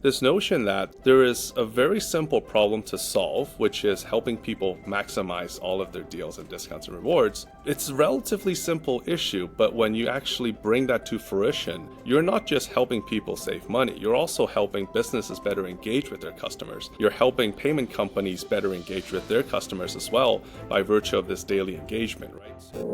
This notion that there is a very simple problem to solve, which is helping people maximize all of their deals and discounts and rewards. It's a relatively simple issue, but when you actually bring that to fruition, you're not just helping people save money, you're also helping businesses better engage with their customers. You're helping payment companies better engage with their customers as well by virtue of this daily engagement, right?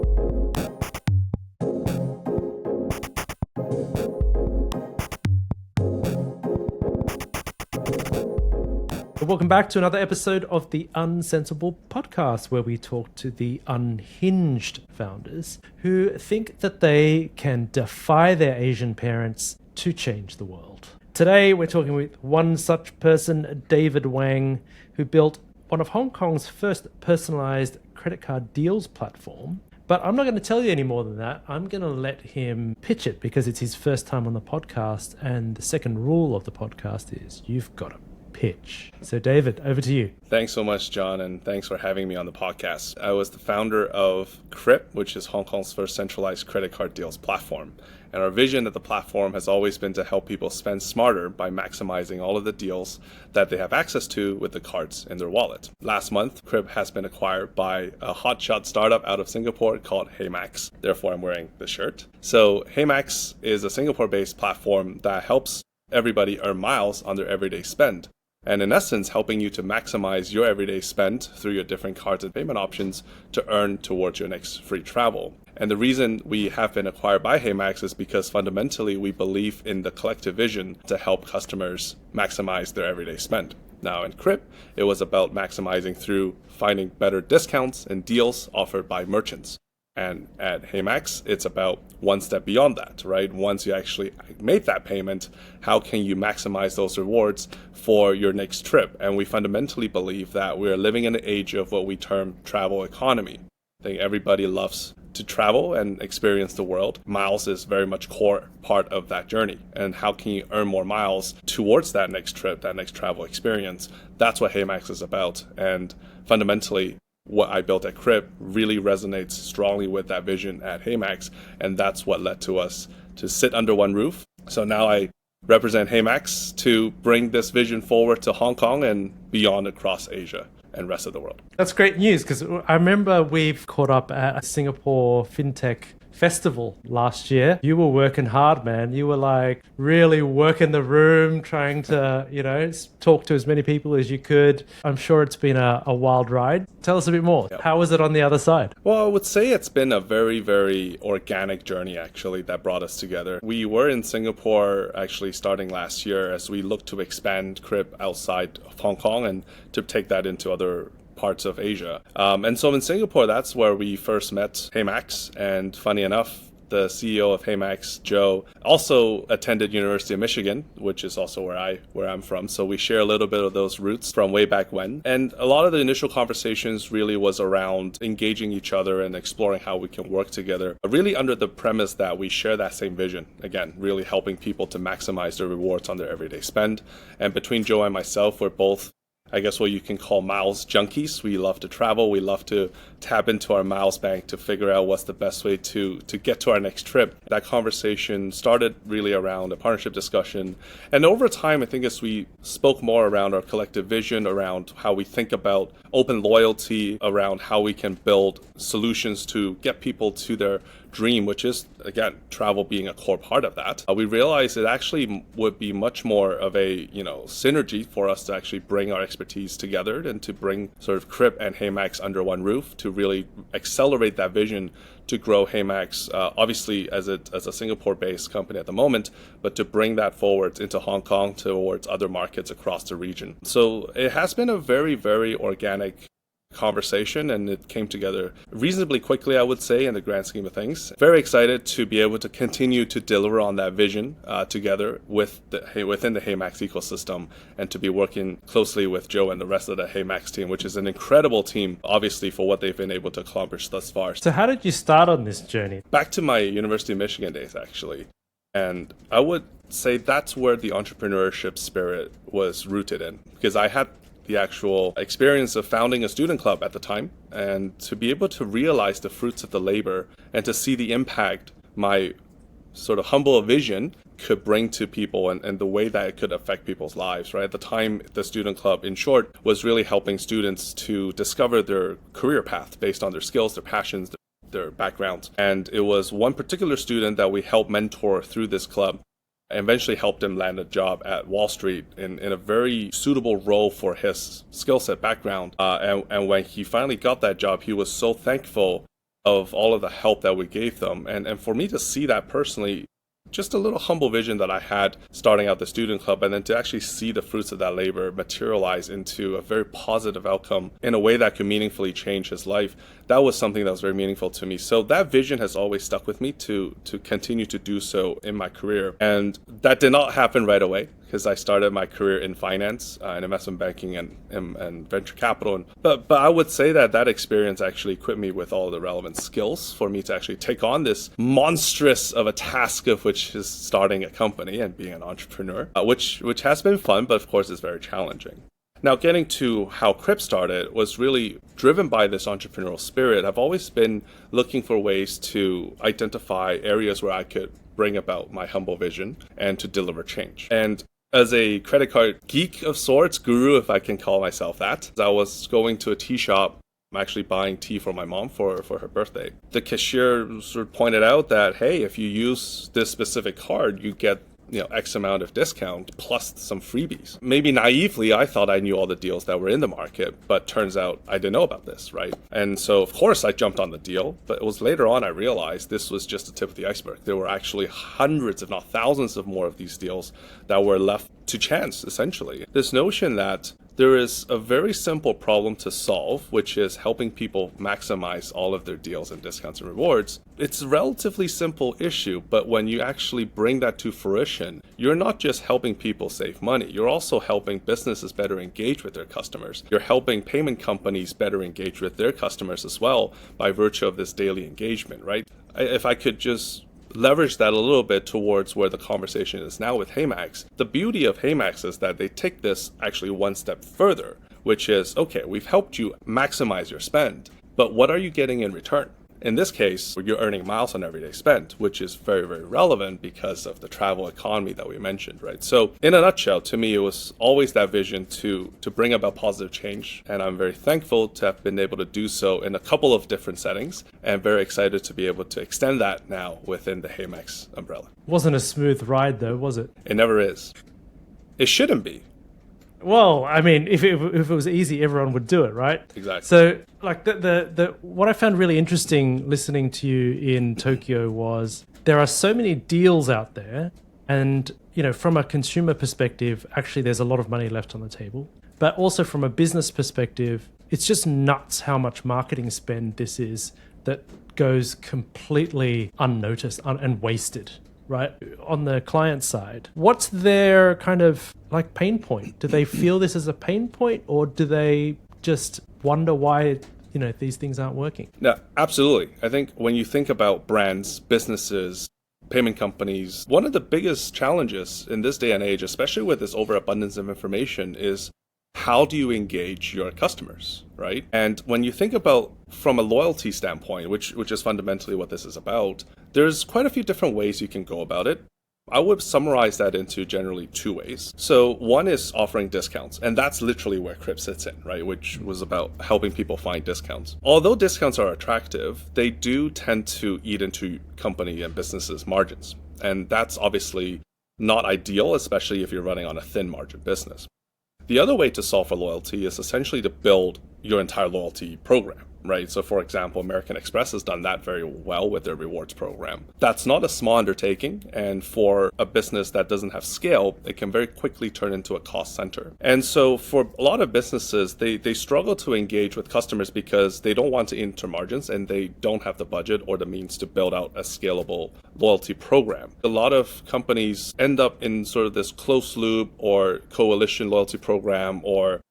Welcome back to another episode of the Unsensible podcast, where we talk to the unhinged founders who think that they can defy their Asian parents to change the world. Today, we're talking with one such person, David Wang, who built one of Hong Kong's first personalized credit card deals platform. But I'm not going to tell you any more than that. I'm going to let him pitch it because it's his first time on the podcast. And the second rule of the podcast is you've got to pitch. So David, over to you. Thanks so much, John, and thanks for having me on the podcast. I was the founder of Krip, which is Hong Kong's first centralized credit card deals platform. And our vision at the platform has always been to help people spend smarter by maximizing all of the deals that they have access to with the cards in their wallet. Last month, Krip has been acquired by a hotshot startup out of Singapore called HeyMax. Therefore, I'm wearing the shirt. So HeyMax is a Singapore-based platform that helps everybody earn miles on their everyday spend. And in essence, helping you to maximize your everyday spend through your different cards and payment options to earn towards your next free travel. And the reason we have been acquired by HeyMax is because fundamentally we believe in the collective vision to help customers maximize their everyday spend. Now in Krip, it was about maximizing through finding better discounts and deals offered by merchants. And at HeyMax, it's about one step beyond that, right? Once you actually made that payment, how can you maximize those rewards for your next trip? And we fundamentally believe that we're living in an age of what we term travel economy. I think everybody loves to travel and experience the world. Miles is very much core part of that journey. And how can you earn more miles towards that next trip, that next travel experience? That's what HeyMax is about. And fundamentally, what I built at Krip really resonates strongly with that vision at HeyMax, and that's what led to us to sit under one roof. So now I represent HeyMax to bring this vision forward to Hong Kong and beyond across Asia and rest of the world. That's great news, because I remember we've caught up at a Singapore fintech festival last year. You were working hard, man. You were like really working the room, trying to, talk to as many people as you could. I'm sure it's been a wild ride. Tell us a bit more. Yep. How was it on the other side? Well, I would say it's been a very, very organic journey, actually, that brought us together. We were in Singapore actually starting last year as we looked to expand Krip outside of Hong Kong and to take that into other parts of Asia. And so in Singapore, that's where we first met HeyMax. And funny enough, the CEO of HeyMax, Joe, also attended University of Michigan, which is also where I'm from. So we share a little bit of those roots from way back when. And a lot of the initial conversations really was around engaging each other and exploring how we can work together, really under the premise that we share that same vision. Again, really helping people to maximize their rewards on their everyday spend. And between Joe and myself, we're both, I guess, what you can call miles junkies. We love to travel. We love to tap into our miles bank to figure out what's the best way to get to our next trip. That conversation started really around a partnership discussion. And over time, I think as we spoke more around our collective vision, around how we think about open loyalty, around how we can build solutions to get people to their dream, which is, again, travel being a core part of that, we realized it actually would be much more of a synergy for us to actually bring our expertise together and to bring sort of Krip and HeyMax under one roof to really accelerate that vision to grow HeyMax, obviously as a Singapore-based company at the moment, but to bring that forward into Hong Kong towards other markets across the region. So it has been a very, very organic conversation, and it came together reasonably quickly, I would say, in the grand scheme of things. Very excited to be able to continue to deliver on that vision together within the HeyMax ecosystem, and to be working closely with Joe and the rest of the HeyMax team, which is an incredible team, obviously, for what they've been able to accomplish thus far. So how did you start on this journey? Back to my University of Michigan days, actually. And I would say that's where the entrepreneurship spirit was rooted in, because I had the actual experience of founding a student club at the time, and to be able to realize the fruits of the labor and to see the impact my sort of humble a vision could bring to people and the way that it could affect people's lives, right? At the time, the student club, in short, was really helping students to discover their career path based on their skills, their passions, their backgrounds. And it was one particular student that we helped mentor through this club and eventually helped him land a job at Wall Street in a very suitable role for his skill set background. And when he finally got that job, he was so thankful of all of the help that we gave them. And for me to see that personally, just a little humble vision that I had starting out the student club, and then to actually see the fruits of that labor materialize into a very positive outcome in a way that could meaningfully change his life, that was something that was very meaningful to me. So that vision has always stuck with me to continue to do so in my career. And that did not happen right away, because I started my career in finance, in investment banking and venture capital. But I would say that experience actually equipped me with all the relevant skills for me to actually take on this monstrous of a task of which is starting a company and being an entrepreneur, which has been fun, but of course is very challenging. Now, getting to how Krip started was really driven by this entrepreneurial spirit. I've always been looking for ways to identify areas where I could bring about my humble vision and to deliver change. And as a credit card geek of sorts, guru, if I can call myself that, I was going to a tea shop. I'm actually buying tea for my mom for her birthday. The cashier sort of pointed out that, hey, if you use this specific card, you get X amount of discount plus some freebies. Maybe naively, I thought I knew all the deals that were in the market, but turns out I didn't know about this, right? And so, of course, I jumped on the deal, but it was later on I realized this was just the tip of the iceberg. There were actually hundreds, if not thousands of more of these deals that were left to chance, essentially. This notion that there is a very simple problem to solve, which is helping people maximize all of their deals and discounts and rewards. It's a relatively simple issue, but when you actually bring that to fruition, you're not just helping people save money, you're also helping businesses better engage with their customers. You're helping payment companies better engage with their customers as well by virtue of this daily engagement, right? If I could just leverage that a little bit towards where the conversation is now with HeyMax. The beauty of HeyMax is that they take this actually one step further, which is, okay, we've helped you maximize your spend, but what are you getting in return? In this case, you're earning miles on everyday spend, which is very, very relevant because of the travel economy that we mentioned, right? So in a nutshell, to me, it was always that vision to bring about positive change. And I'm very thankful to have been able to do so in a couple of different settings and very excited to be able to extend that now within the HeyMax umbrella. Wasn't a smooth ride though, was it? It never is. It shouldn't be. Well, I mean, if it was easy, everyone would do it, right? Exactly. So, like the what I found really interesting listening to you in Tokyo was there are so many deals out there, and from a consumer perspective, actually, there's a lot of money left on the table. But also from a business perspective, it's just nuts how much marketing spend this is that goes completely unnoticed and wasted. Right? On the client side, what's their kind of like pain point? Do they feel this as a pain point, or do they just wonder why, these things aren't working? No, absolutely. I think when you think about brands, businesses, payment companies, one of the biggest challenges in this day and age, especially with this overabundance of information, is how do you engage your customers, right? And when you think about from a loyalty standpoint, which is fundamentally what this is about, there's quite a few different ways you can go about it. I would summarize that into generally two ways. So one is offering discounts, and that's literally where Krip sits in, right? Which was about helping people find discounts. Although discounts are attractive, they do tend to eat into company and businesses' margins. And that's obviously not ideal, especially if you're running on a thin margin business. The other way to solve for loyalty is essentially to build your entire loyalty program, right? So for example, American Express has done that very well with their rewards program. That's not a small undertaking, and for a business that doesn't have scale, it can very quickly turn into a cost center. And so for a lot of businesses, they struggle to engage with customers because they don't want to enter margins and they don't have the budget or the means to build out a scalable loyalty program. A lot of companies end up in sort of this closed loop or coalition loyalty program or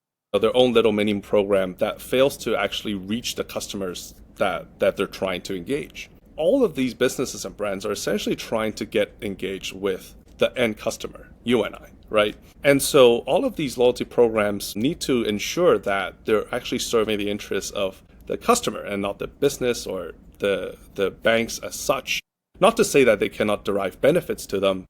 their own little mini program that fails to actually reach the customers that they're trying to engage. All of these businesses and brands are essentially trying to get engaged with the end customer, you and I, right? And so all of these loyalty programs need to ensure that they're actually serving the interests of the customer and not the business or the banks as such. Not to say that they cannot derive benefits to them,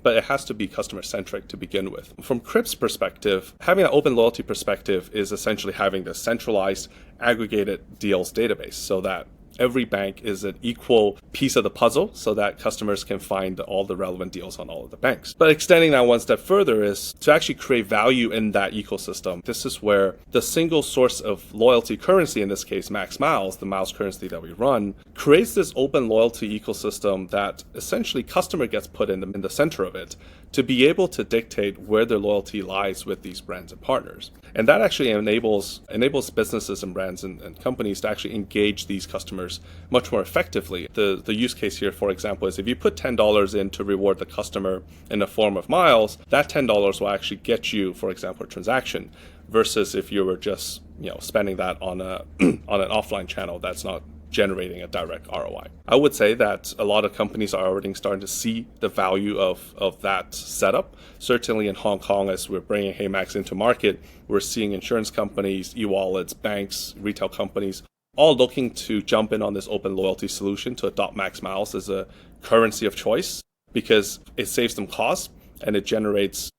but it has to be customer-centric to begin with. From Krip's perspective, having an open loyalty perspective is essentially having the centralized, aggregated deals database so that every bank is an equal piece of the puzzle so that customers can find all the relevant deals on all of the banks. But extending that one step further is to actually create value in that ecosystem. This is where the single source of loyalty currency, in this case Max Miles, the miles currency that we run, creates this open loyalty ecosystem that essentially customer gets put in the center of it to be able to dictate where their loyalty lies with these brands and partners. And that actually enables businesses and brands and companies to actually engage these customers much more effectively. The use case here, for example, is if you put $10 in to reward the customer in the form of miles, that $10 will actually get you, for example, a transaction, versus if you were just spending that on an offline channel that's not generating a direct ROI. I would say that a lot of companies are already starting to see the value of that setup. Certainly in Hong Kong, as we're bringing HeyMax into market, we're seeing insurance companies, e-wallets, banks, retail companies, all looking to jump in on this open loyalty solution to adopt Max Miles as a currency of choice because it saves them costs and it generates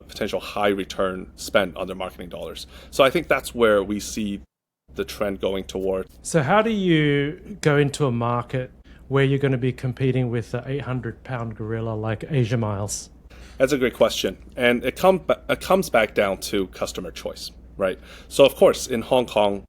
potential high return spent on their marketing dollars. So I think that's where we see the trend going toward. So how do you go into a market where you're going to be competing with an 800-pound gorilla like Asia Miles? That's a great question. And it comes back down to customer choice, right? So of course, in Hong Kong,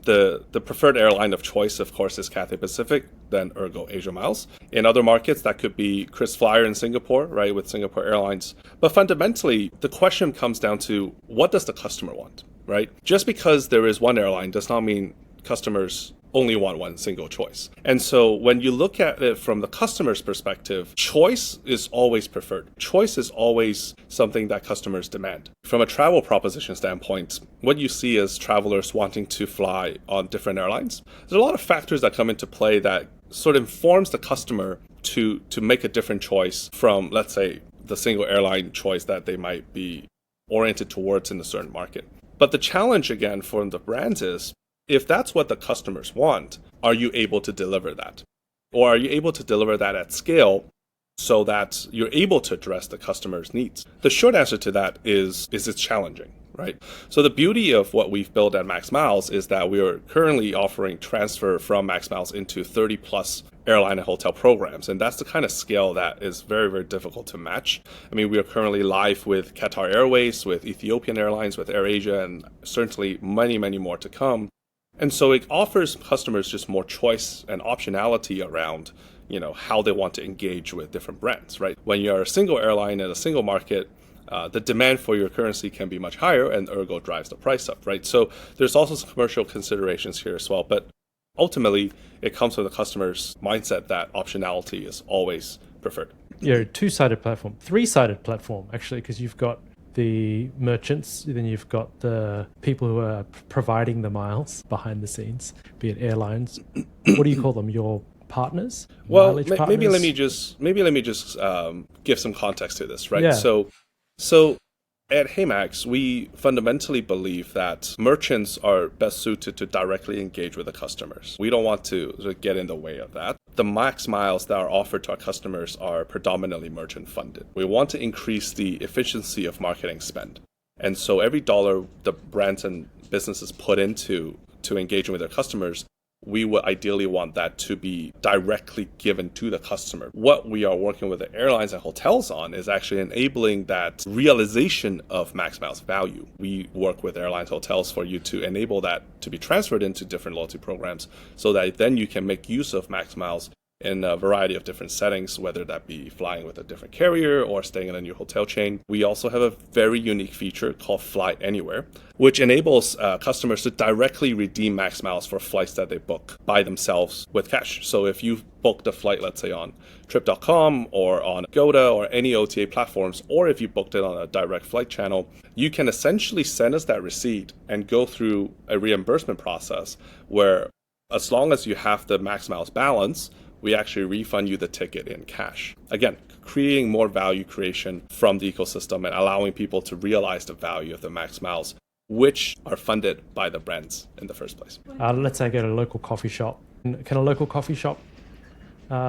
the preferred airline of choice, of course, is Cathay Pacific, then ergo Asia Miles. In other markets, that could be KrisFlyer in Singapore, right, with Singapore Airlines. But fundamentally, the question comes down to what does the customer want? Right? Just because there is one airline does not mean customers only want one single choice. And so when you look at it from the customer's perspective, choice is always preferred. Choice is always something that customers demand. From a travel proposition standpoint, what you see is travelers wanting to fly on different airlines. There's a lot of factors that come into play that sort of informs the customer to make a different choice from, let's say, the single airline choice that they might be oriented towards in a certain market. But the challenge, again, for the brands is, if that's what the customers want, are you able to deliver that? Or are you able to deliver that at scale so that you're able to address the customer's needs? The short answer to that is it's challenging, right? So the beauty of what we've built at Max Miles is that we are currently offering transfer from Max Miles into 30 plus airline and hotel programs. And that's the kind of scale that is very, very difficult to match. I mean, we are currently live with Qatar Airways, with Ethiopian Airlines, with AirAsia, and certainly many, many more to come. And so it offers customers just more choice and optionality around, how they want to engage with different brands, right? When you're a single airline in a single market, the demand for your currency can be much higher and ergo drives the price up, right? So there's also some commercial considerations here as well. But ultimately, it comes from the customer's mindset that optionality is always preferred. You're a two-sided platform, three-sided platform, actually, because you've got the merchants, then you've got the people who are providing the miles behind the scenes, be it airlines. What do you call them? Your partners? Well, partners? maybe let me just give some context to this, right? Yeah. So at HeyMax, we fundamentally believe that merchants are best suited to directly engage with the customers. We don't want to get in the way of that. The Max Miles that are offered to our customers are predominantly merchant funded. We want to increase the efficiency of marketing spend. And so every dollar the brands and businesses put into engaging with their customers, we would ideally want that to be directly given to the customer. What we are working with the airlines and hotels on is actually enabling that realization of Max Miles value. We work with airlines, hotels for you to enable that to be transferred into different loyalty programs so that then you can make use of Max Miles in a variety of different settings, whether that be flying with a different carrier or staying in a new hotel chain. We also have a very unique feature called Fly Anywhere, which enables customers to directly redeem Max Miles for flights that they book by themselves with cash. So if you've booked a flight, let's say on Trip.com or on Agoda or any OTA platforms, or if you booked it on a direct flight channel, you can essentially send us that receipt and go through a reimbursement process where, as long as you have the Max Miles balance, we actually refund you the ticket in cash. Again, creating more value creation from the ecosystem and allowing people to realize the value of the Max Miles, which are funded by the brands in the first place. Let's say I go to a local coffee shop. Can a local coffee shop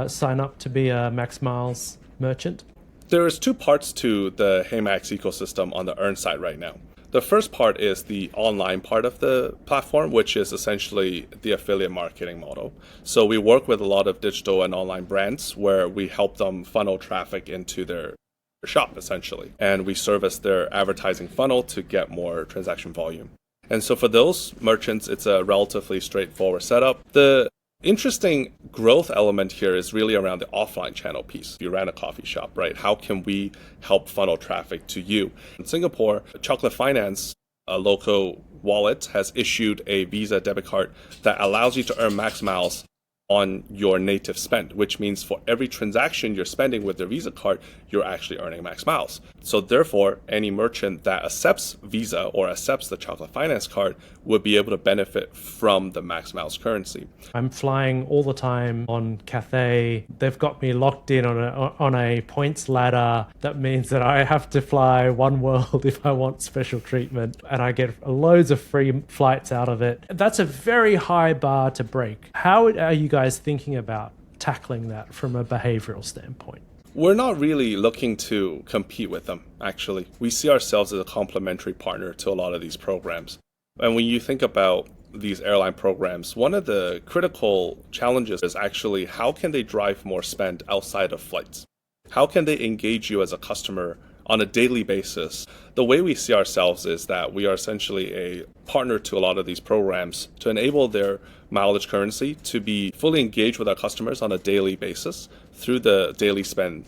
sign up to be a Max Miles merchant? There's two parts to the HeyMax ecosystem on the earn side right now. The first part is the online part of the platform, which is essentially the affiliate marketing model. So we work with a lot of digital and online brands where we help them funnel traffic into their shop, essentially. And we service their advertising funnel to get more transaction volume. And so for those merchants, it's a relatively straightforward setup. The interesting growth element here is really around the offline channel piece. You ran a coffee shop, right? How can we help funnel traffic to you? In Singapore, Chocolate Finance, a local wallet, has issued a Visa debit card that allows you to earn Max Miles on your native spend, which means for every transaction you're spending with your Visa card, you're actually earning Max Miles. So therefore, any merchant that accepts Visa or accepts the Chocolate Finance card would be able to benefit from the Max Miles currency. I'm flying all the time on Cathay. They've got me locked in on a points ladder. That means that I have to fly one world if I want special treatment, and I get loads of free flights out of it. That's a very high bar to break. How are you guys thinking about tackling that from a behavioral standpoint? We're not really looking to compete with them, actually. We see ourselves as a complementary partner to a lot of these programs. And when you think about these airline programs, one of the critical challenges is actually how can they drive more spend outside of flights? How can they engage you as a customer on a daily basis? The way we see ourselves is that we are essentially a partner to a lot of these programs to enable their mileage currency to be fully engaged with our customers on a daily basis through the daily spend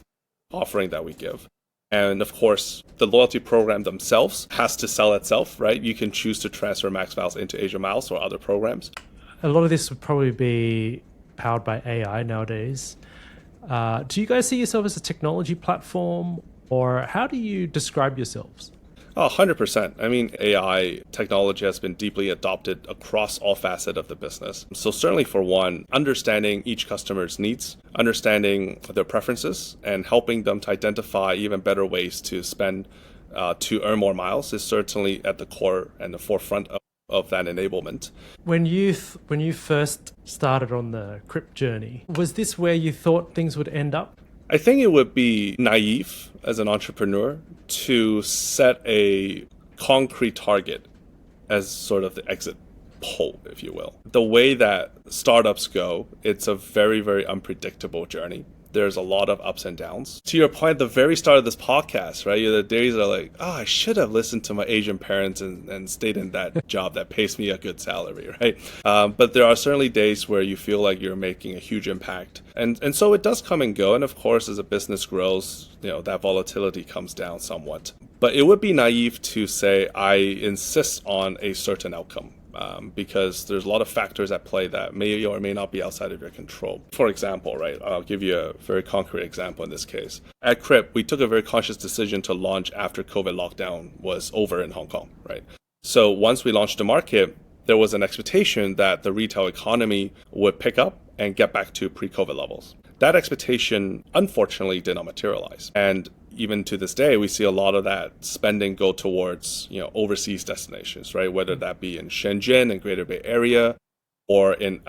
offering that we give. And of course, the loyalty program themselves has to sell itself, right? You can choose to transfer Max Miles into Asia Miles or other programs. A lot of this would probably be powered by AI nowadays. Do you guys see yourself as a technology platform, or how do you describe yourselves? Oh, 100%. I mean, AI technology has been deeply adopted across all facets of the business. So certainly for one, understanding each customer's needs, understanding their preferences, and helping them to identify even better ways to spend to earn more miles is certainly at the core and the forefront of that enablement. When you first started on the Krip journey, was this where you thought things would end up? I think it would be naive as an entrepreneur to set a concrete target as sort of the exit pole, if you will. The way that startups go, it's a very, very unpredictable journey. There's a lot of ups and downs. To your point, the very start of this podcast, right? The days are like, oh, I should have listened to my Asian parents and stayed in that job that pays me a good salary, right? But there are certainly days where you feel like you're making a huge impact. And so it does come and go. And of course, as a business grows, that volatility comes down somewhat. But it would be naive to say, I insist on a certain outcome. Because there's a lot of factors at play that may or may not be outside of your control. For example, right, I'll give you a very concrete example in this case. At Krip, we took a very conscious decision to launch after COVID lockdown was over in Hong Kong, right? So once we launched the market, there was an expectation that the retail economy would pick up and get back to pre-COVID levels. That expectation, unfortunately, did not materialize. And even to this day, we see a lot of that spending go towards, overseas destinations, right? Whether that be in Shenzhen and Greater Bay Area, or in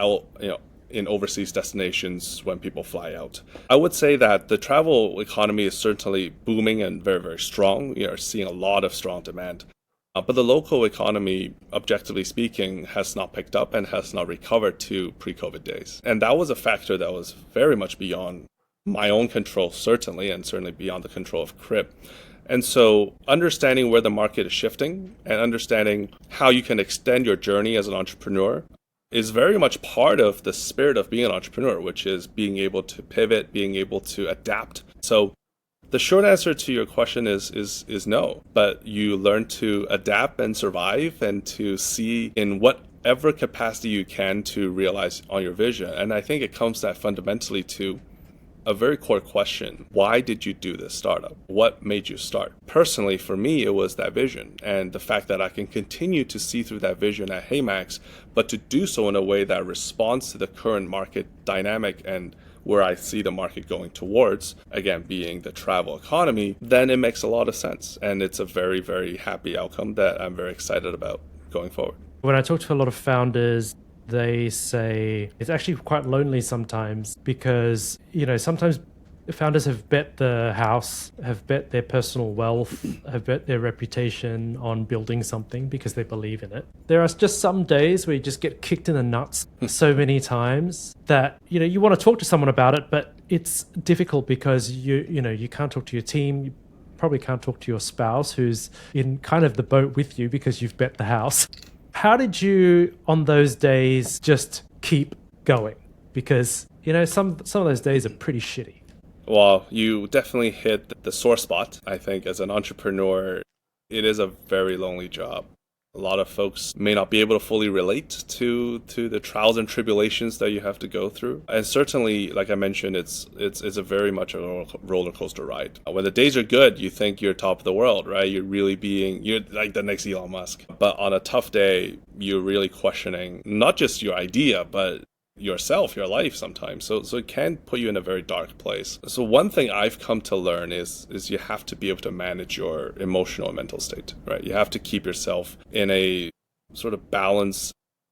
overseas destinations when people fly out. I would say that the travel economy is certainly booming and very, very strong. We are seeing a lot of strong demand. But the local economy, objectively speaking, has not picked up and has not recovered to pre-COVID days. And that was a factor that was very much beyond my own control, certainly, and certainly beyond the control of Krip. And so understanding where the market is shifting and understanding how you can extend your journey as an entrepreneur is very much part of the spirit of being an entrepreneur, which is being able to pivot, being able to adapt. So the short answer to your question is no, but you learn to adapt and survive and to see in whatever capacity you can to realize on your vision. And I think it comes that fundamentally to a very core question. Why did you do this startup? What made you start? Personally, for me, it was that vision and the fact that I can continue to see through that vision at HeyMax, but to do so in a way that responds to the current market dynamic and where I see the market going towards, again, being the travel economy, then it makes a lot of sense. And it's a very, very happy outcome that I'm very excited about going forward. When I talk to a lot of founders, they say it's actually quite lonely sometimes because, sometimes founders have bet the house, have bet their personal wealth, have bet their reputation on building something because they believe in it. There are just some days where you just get kicked in the nuts so many times that, you want to talk to someone about it, but it's difficult because you can't talk to your team. You probably can't talk to your spouse who's in kind of the boat with you because you've bet the house. How did you, on those days, just keep going? Because, some of those days are pretty shitty. Well, you definitely hit the sore spot. I think as an entrepreneur, it is a very lonely job. A lot of folks may not be able to fully relate to the trials and tribulations that you have to go through. And certainly, like I mentioned, it's a very much a roller coaster ride. When the days are good, you think you're top of the world, right? You're like the next Elon Musk. But on a tough day, you're really questioning not just your idea, but yourself, your life sometimes. So it can put you in a very dark place. So one thing I've come to learn is you have to be able to manage your emotional and mental state, right? You have to keep yourself in a sort of balanced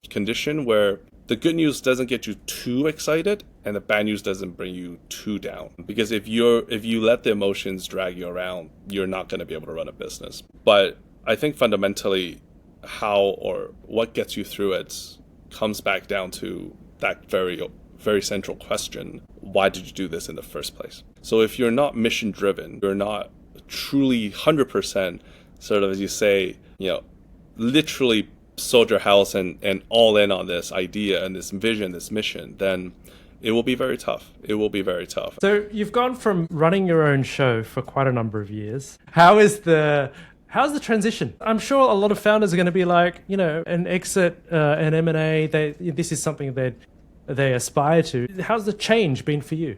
condition where the good news doesn't get you too excited and the bad news doesn't bring you too down. Because if you let the emotions drag you around, you're not going to be able to run a business. But I think fundamentally how or what gets you through it comes back down to that very, very central question: why did you do this in the first place? So if you're not mission driven, you're not truly 100% sort of, as you say, literally sold your house and all in on this idea and this vision, this mission, then it will be very tough. It will be very tough. So you've gone from running your own show for quite a number of years. How's the transition? I'm sure a lot of founders are going to be like, an exit, an M&A, this is something that they aspire to. How's the change been for you?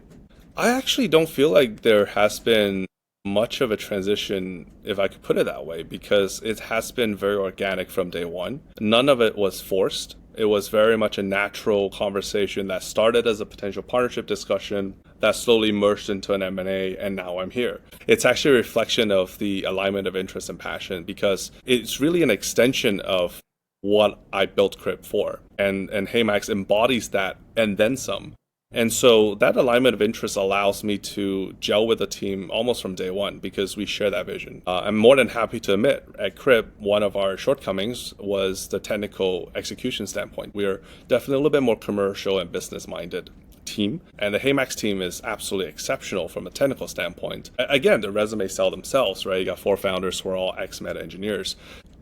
I actually don't feel like there has been much of a transition, if I could put it that way, because it has been very organic from day one. None of it was forced. It was very much a natural conversation that started as a potential partnership discussion that slowly merged into an M&A, and now I'm here. It's actually a reflection of the alignment of interest and passion, because it's really an extension of what I built Krip for. And HeyMax embodies that and then some. And so that alignment of interest allows me to gel with the team almost from day one because we share that vision. I'm more than happy to admit at Krip, one of our shortcomings was the technical execution standpoint. We are definitely a little bit more commercial and business-minded team. And the HeyMax team is absolutely exceptional from a technical standpoint. Again, the resumes sell themselves, right? You got 4 founders who are all ex-Meta engineers.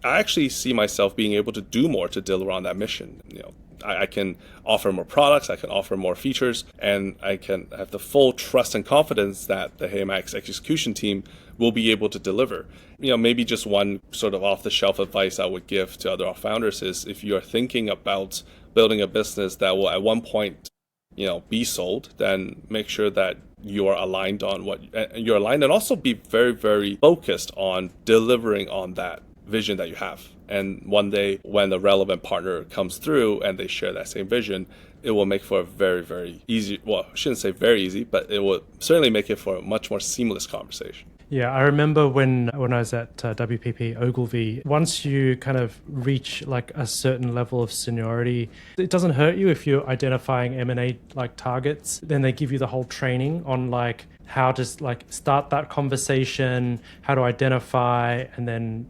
I actually see myself being able to do more to deliver on that mission. I can offer more products, I can offer more features, and I can have the full trust and confidence that the HeyMax execution team will be able to deliver. Maybe just one sort of off-the-shelf advice I would give to other founders is if you're thinking about building a business that will at one point, be sold, then make sure that you are aligned on what you're aligned, and also be very, very focused on delivering on that vision that you have. And one day when the relevant partner comes through and they share that same vision, it will make for a very, very easy, well, I shouldn't say very easy, but it will certainly make it for a much more seamless conversation. Yeah, I remember when I was at WPP Ogilvy, once you kind of reach like a certain level of seniority, it doesn't hurt you if you're identifying M&A like targets. Then they give you the whole training on like how to like start that conversation, how to identify, and then,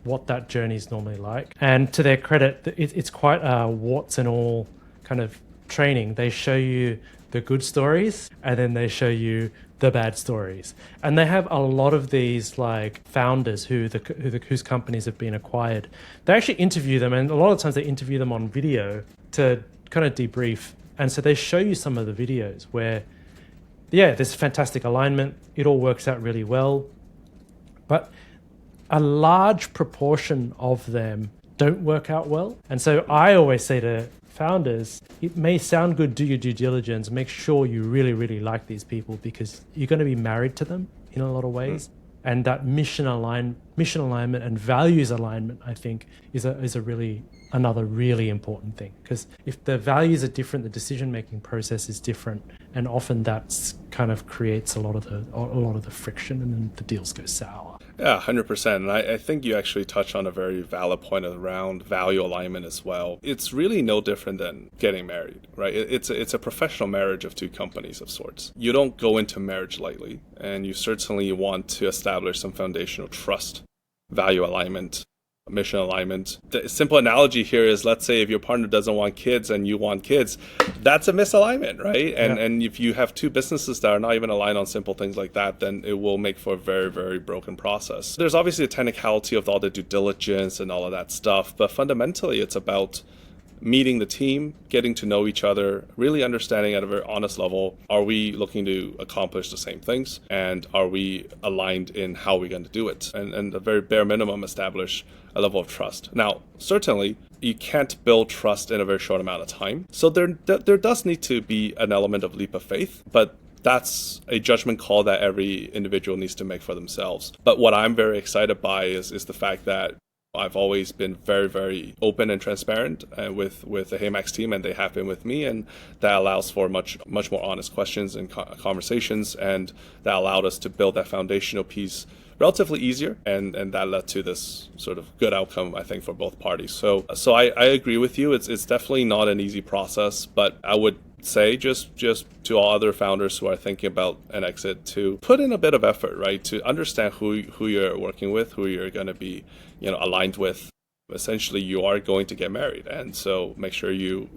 what that journey is normally like. And to their credit, it's quite a warts and all kind of training. They show you the good stories and then they show you the bad stories. And they have a lot of these like founders whose companies have been acquired. They actually interview them, and a lot of times they interview them on video to kind of debrief. And so they show you some of the videos where, there's fantastic alignment. It all works out really well. But a large proportion of them don't work out well. And so I always say to founders, it may sound good, do your due diligence, make sure you really, really like these people because you're going to be married to them in a lot of ways. And that mission alignment and values alignment, I think, is another really important thing. Because if the values are different, the decision-making process is different, and often that's kind of creates a lot of the friction, and then the deals go sour. Yeah, 100%. And I think you actually touch on a very valid point around value alignment as well. It's really no different than getting married, right? It's a professional marriage of two companies of sorts. You don't go into marriage lightly, and you certainly want to establish some foundational trust, value alignment, mission alignment. The simple analogy here is, let's say if your partner doesn't want kids and you want kids, that's a misalignment, right? And if you have two businesses that are not even aligned on simple things like that, then it will make for a very, very broken process. There's obviously a technicality of all the due diligence and all of that stuff, but fundamentally it's about meeting the team, getting to know each other, really understanding at a very honest level, are we looking to accomplish the same things? And are we aligned in how we're going to do it? And the very bare minimum, establish a level of trust. Now, certainly, you can't build trust in a very short amount of time. So there does need to be an element of leap of faith, but that's a judgment call that every individual needs to make for themselves. But what I'm very excited by is the fact that I've always been very, very open and transparent with the HeyMax team, and they have been with me, and that allows for much more honest questions and conversations, and that allowed us to build that foundational piece relatively easier, and that led to this sort of good outcome, I think, for both parties. So I agree with you. It's definitely not an easy process, but I would say just to all other founders who are thinking about an exit, to put in a bit of effort, right? To understand who you're working with, who you're going to be, aligned with. Essentially, you are going to get married, and so make sure you're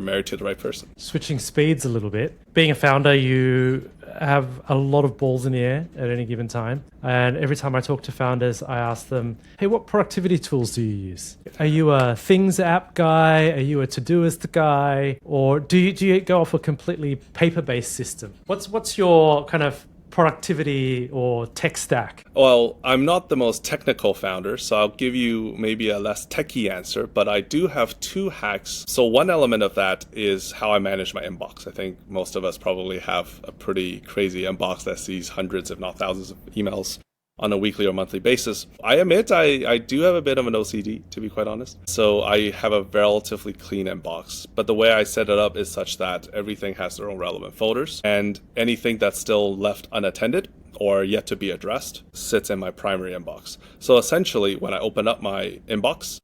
married to the right person. Switching speeds a little bit. Being a founder, you have a lot of balls in the air at any given time. And every time I talk to founders, I ask them, hey, what productivity tools do you use? Are you a Things app guy? Are you a Todoist guy? Or do you go off a completely paper-based system? What's your kind of productivity or tech stack? Well, I'm not the most technical founder, so I'll give you maybe a less techie answer, but I do have two hacks. So one element of that is how I manage my inbox. I think most of us probably have a pretty crazy inbox that sees hundreds, if not thousands of emails on a weekly or monthly basis. I admit I do have a bit of an OCD, to be quite honest. So I have a relatively clean inbox, but the way I set it up is such that everything has their own relevant folders, and anything that's still left unattended or yet to be addressed sits in my primary inbox. So essentially, when I open up my inbox,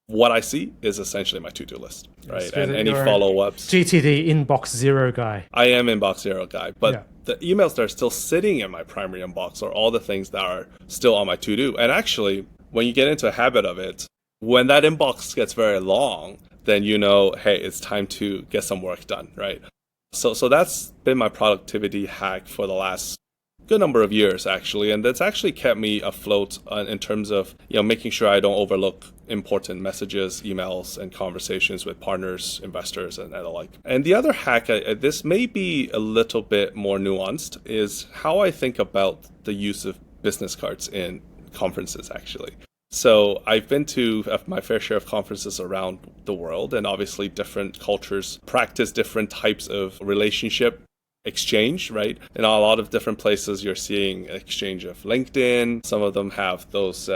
what I see is essentially my to-do list, right? So and any follow-ups. GTD inbox zero guy. I am inbox zero guy, but the emails that are still sitting in my primary inbox are all the things that are still on my to-do. And actually, when you get into a habit of it, when that inbox gets very long, then you know, hey, it's time to get some work done, right? So that's been my productivity hack for the last good number of years, actually, and that's actually kept me afloat in terms of making sure I don't overlook important messages, emails, and conversations with partners, investors, and the like. And the other hack, this may be a little bit more nuanced, is how I think about the use of business cards in conferences, actually. So I've been to my fair share of conferences around the world, and obviously different cultures practice different types of relationship exchange, right? In a lot of different places, you're seeing exchange of LinkedIn. Some of them have those,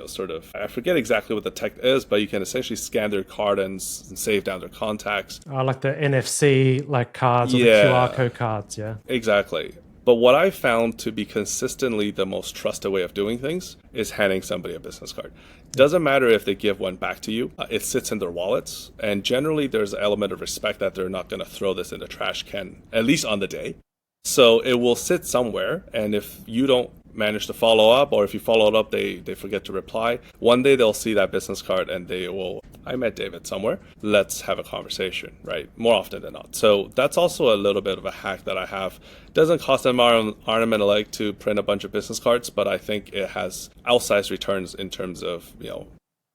sort of, I forget exactly what the tech is, but you can essentially scan their card and save down their contacts. Like the NFC cards or the QR code cards, yeah. Exactly. But what I found to be consistently the most trusted way of doing things is handing somebody a business card. Doesn't matter if they give one back to you, it sits in their wallets. And generally, there's an element of respect that they're not going to throw this in the trash can, at least on the day. So it will sit somewhere. And if you don't manage to follow up, or if you follow it up, they forget to reply, one day they'll see that business card and they will, I met David somewhere, let's have a conversation, right? More often than not. So that's also a little bit of a hack that I have. It doesn't cost an arm and a leg to print a bunch of business cards, but I think it has outsized returns in terms of,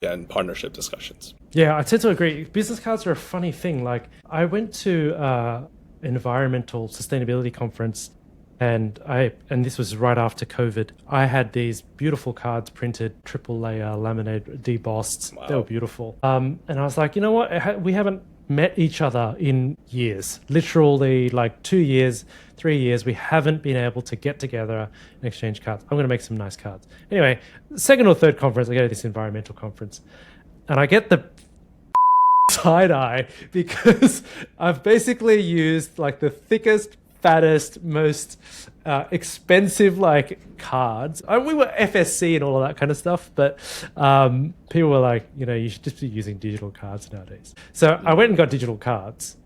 and partnership discussions. Yeah, I tend to agree. Business cards are a funny thing. Like, I went to environmental sustainability conference, and this was right after COVID. I had these beautiful cards printed, triple layer, laminated, debossed. Wow. They were beautiful. And I was like, you know what? We haven't met each other in years. Literally, 2 years, 3 years. We haven't been able to get together and exchange cards. I'm going to make some nice cards. Anyway, second or third conference, I go to this environmental conference, and I get the side eye because I've basically used the thickest fattest, most expensive like cards. We were FSC and all of that kind of stuff, but people were like, you should just be using digital cards nowadays. So I went and got digital cards,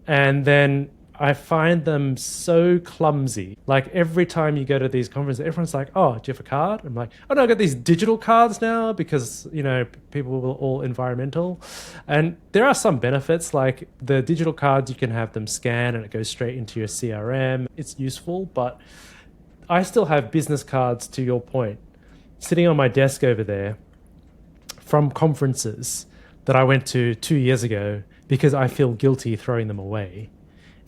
and then I find them so clumsy. Like every time you go to these conferences, everyone's like, "Oh, do you have a card?" I'm like, "Oh no, I got these digital cards now because people were all environmental." And there are some benefits, like the digital cards, you can have them scan and it goes straight into your CRM. It's useful, but I still have business cards, to your point, sitting on my desk over there from conferences that I went to 2 years ago because I feel guilty throwing them away.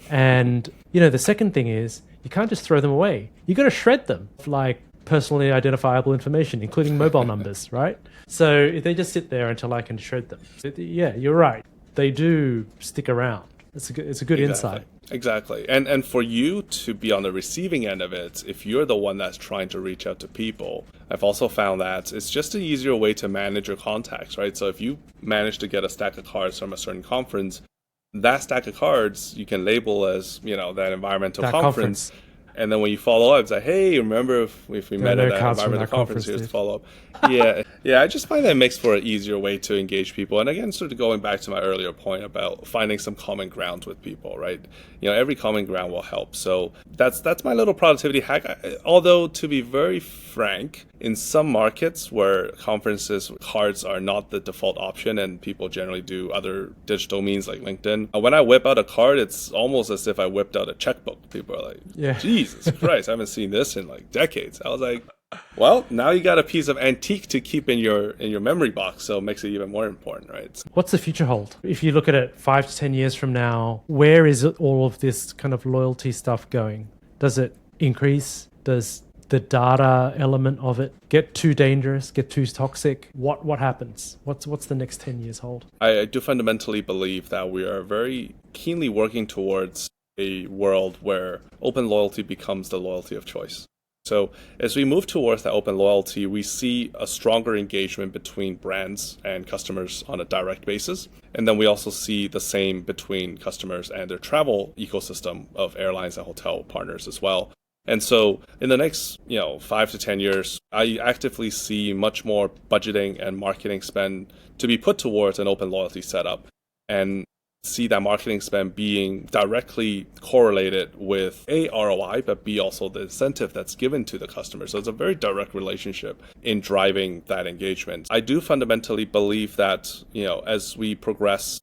And, the second thing is you can't just throw them away. You got to shred them, like personally identifiable information, including mobile numbers, right? So they just sit there until I can shred them. Yeah, you're right. They do stick around. It's a good insight. Exactly. And for you to be on the receiving end of it, if you're the one that's trying to reach out to people, I've also found that it's just an easier way to manage your contacts, right? So if you manage to get a stack of cards from a certain conference, that stack of cards you can label as, that environmental conference. And then when you follow up, it's like, hey, remember if we met at that environmental conference, here's the follow-up. Yeah, I just find that it makes for an easier way to engage people. And again, sort of going back to my earlier point about finding some common ground with people, right? Every common ground will help. So that's my little productivity hack. Although, to be very frank, in some markets where conferences cards are not the default option and people generally do other digital means like LinkedIn, when I whip out a card, it's almost as if I whipped out a checkbook. People are like, Jesus Christ, I haven't seen this in like decades. I was like, well, now you got a piece of antique to keep in your memory box, so it makes it even more important, right? What's the future hold? If you look at it 5 to 10 years from now, where is all of this kind of loyalty stuff going? Does it increase? Does the data element of it get too dangerous, get too toxic? What happens? What's the next 10 years hold? I do fundamentally believe that we are very keenly working towards a world where open loyalty becomes the loyalty of choice. So as we move towards that open loyalty, we see a stronger engagement between brands and customers on a direct basis. And then we also see the same between customers and their travel ecosystem of airlines and hotel partners as well. And so in the next, 5 to 10 years, I actively see much more budgeting and marketing spend to be put towards an open loyalty setup, and see that marketing spend being directly correlated with A, ROI, but B, also the incentive that's given to the customer. So it's a very direct relationship in driving that engagement. I do fundamentally believe that, as we progress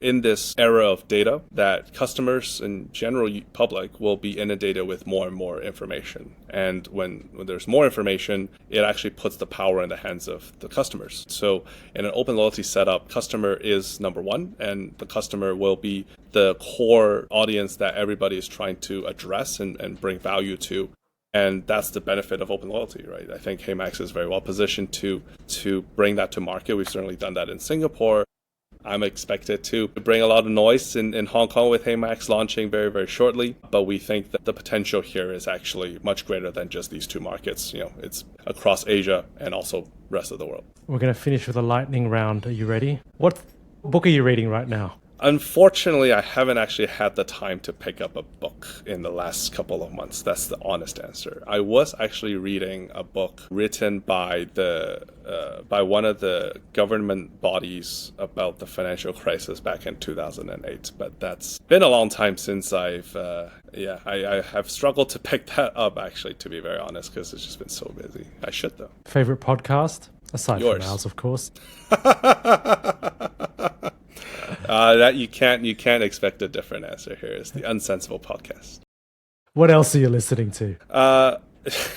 in this era of data, that customers and general public will be inundated with more and more information. And when there's more information, it actually puts the power in the hands of the customers. So in an open loyalty setup, customer is number one, and the customer will be the core audience that everybody is trying to address and bring value to. And that's the benefit of open loyalty, right? I think HeyMax is very well positioned to bring that to market. We've certainly done that in Singapore. I'm expected to bring a lot of noise in Hong Kong with HeyMax launching very, very shortly. But we think that the potential here is actually much greater than just these two markets. It's across Asia and also rest of the world. We're going to finish with a lightning round. Are you ready? What book are you reading right now? Unfortunately, I haven't actually had the time to pick up a book in the last couple of months. That's the honest answer. I was actually reading a book written by one of the government bodies about the financial crisis back in 2008. But that's been a long time since I have struggled to pick that up, actually, to be very honest, because it's just been so busy. I should, though. Favorite podcast? Aside Yours. From ours, of course. That you can't expect a different answer here. It's the Unsensible podcast. What else are you listening to?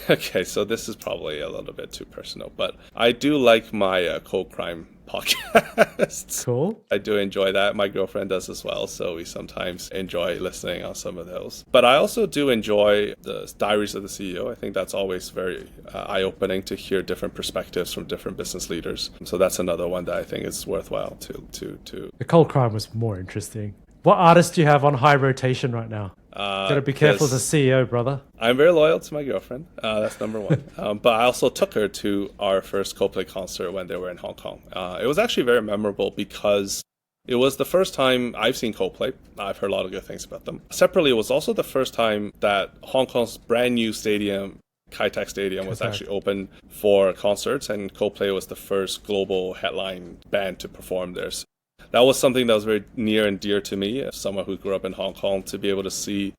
Okay, so this is probably a little bit too personal, but I do like my cold crime podcasts. Cool. I do enjoy that. My girlfriend does as well, so we sometimes enjoy listening on some of those. But I also do enjoy the Diaries of the CEO. I think that's always very eye-opening to hear different perspectives from different business leaders. So that's another one that I think is worthwhile to. The cold crime was more interesting. What artist do you have on high rotation right now? Gotta be careful as a CEO, brother. I'm very loyal to my girlfriend. That's number one. But I also took her to our first Coldplay concert when they were in Hong Kong. It was actually very memorable because It was the first time I've seen Coldplay. I've heard a lot of good things about them. Separately, it was also the first time that Hong Kong's brand new stadium, Kai Tak Stadium, was actually open for concerts, and Coldplay was the first global headline band to perform there. So that was something that was very near and dear to me, as someone who grew up in Hong Kong. To be able to see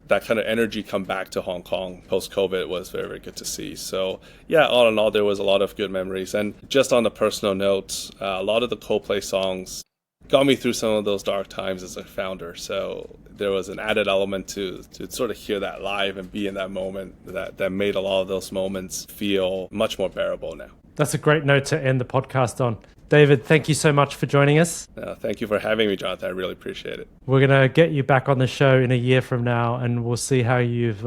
that kind of energy come back to Hong Kong post-COVID was very, very good to see. So yeah, all in all, there was a lot of good memories. And just on the personal note, a lot of the Coldplay songs got me through some of those dark times as a founder. So there was an added element to sort of hear that live and be in that moment that made a lot of those moments feel much more bearable now. That's a great note to end the podcast on. David, thank you so much for joining us. Thank you for having me, Jonathan. I really appreciate it. We're going to get you back on the show in a year from now, and we'll see how you've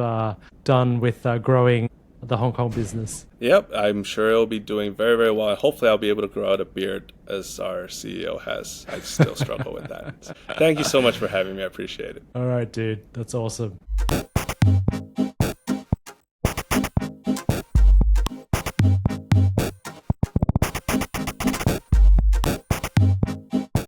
done with growing the Hong Kong business. Yep, I'm sure it'll be doing very, very well. Hopefully I'll be able to grow out a beard as our CEO has. I still struggle with that. Thank you so much for having me. I appreciate it. All right, dude. That's awesome.